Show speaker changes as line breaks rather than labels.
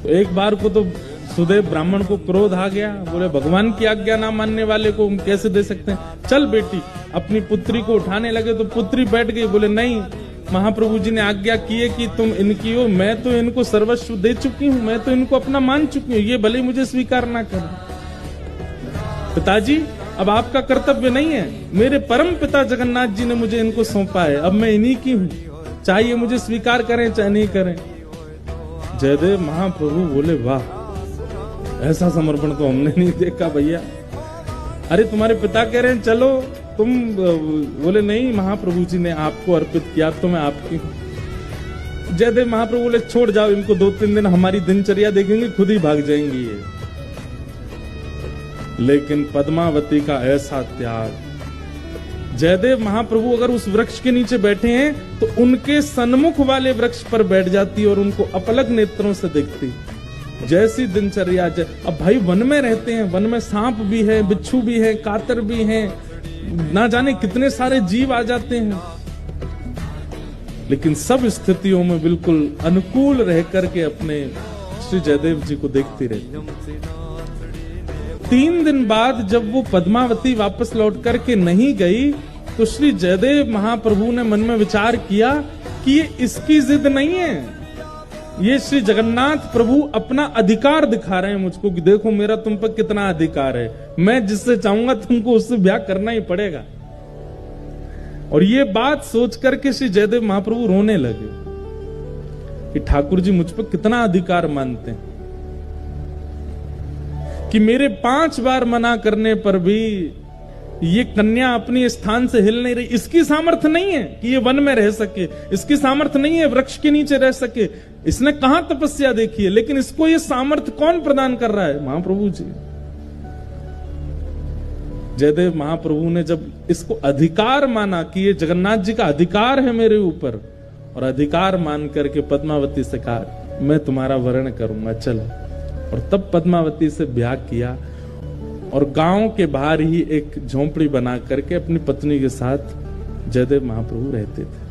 तो एक बार को तो सुदेव ब्राह्मण को क्रोध आ गया, बोले भगवान की आज्ञा ना मानने वाले को हम कैसे दे सकते हैं, चल बेटी। अपनी पुत्री को उठाने लगे तो पुत्री बैठ गई, बोले नहीं, महाप्रभु जी ने आज्ञा की है कि तुम इनकी हो, मैं तो इनको सर्वस्व दे चुकी हूँ, मैं तो इनको अपना मान चुकी हूँ, ये भले मुझे स्वीकार ना करें। पिताजी अब आपका कर्तव्य नहीं है, मेरे परम पिता जगन्नाथ जी ने मुझे इनको सौंपा है, अब मैं इन्हीं की हूँ, चाहे मुझे स्वीकार करें चाहे नहीं करें। जयदेव महाप्रभु बोले वाह, ऐसा समर्पण तो हमने नहीं देखा भैया। अरे तुम्हारे पिता कह रहे हैं चलो तुम, बोले नहीं महाप्रभु जी ने आपको अर्पित किया तो मैं आपकी हूं। जयदेव महाप्रभु बोले छोड़ जाओ इनको, 2-3 दिन हमारी दिनचर्या देखेंगे खुद ही भाग जाएंगी ये। लेकिन पद्मावती का ऐसा त्याग, जयदेव महाप्रभु अगर उस वृक्ष के नीचे बैठे हैं तो उनके सन्मुख वाले वृक्ष पर बैठ जाती और उनको अपलक नेत्रों से देखती। जैसी दिनचर्या, अब भाई वन में रहते हैं, वन में सांप भी है, बिच्छू भी है, कातर भी है, ना जाने कितने सारे जीव आ जाते हैं, लेकिन सब स्थितियों में बिल्कुल अनुकूल रह करके अपने श्री जयदेव जी को देखती रहती। 3 दिन बाद जब वो पद्मावती वापस लौट करके नहीं गई तो श्री जयदेव महाप्रभु ने मन में विचार किया कि ये इसकी जिद नहीं है, ये श्री जगन्नाथ प्रभु अपना अधिकार दिखा रहे हैं मुझको कि देखो मेरा तुम पर कितना अधिकार है, मैं जिससे चाहूंगा तुमको उससे ब्याह करना ही पड़ेगा। और ये बात सोच करके श्री जयदेव महाप्रभु रोने लगे कि ठाकुर जी मुझ पर कितना अधिकार मानते हैं कि मेरे 5 बार मना करने पर भी ये कन्या अपनी स्थान से हिल नहीं रही। इसकी सामर्थ्य नहीं है कि ये वन में रह सके, इसकी सामर्थ्य नहीं है वृक्ष के नीचे रह सके, इसने कहां तपस्या देखी है, लेकिन इसको ये सामर्थ्य कौन प्रदान कर रहा है? महाप्रभु जी। जयदेव महाप्रभु ने जब इसको अधिकार माना कि ये जगन्नाथ जी का अधिकार है मेरे ऊपर, और अधिकार मान करके पद्मावती से कहा मैं तुम्हारा वर्ण करूंगा, चलो। और तब पद्मावती से ब्याह किया और गांव के बाहर ही एक झोंपड़ी बना करके अपनी पत्नी के साथ जयदेव महाप्रभु रहते थे।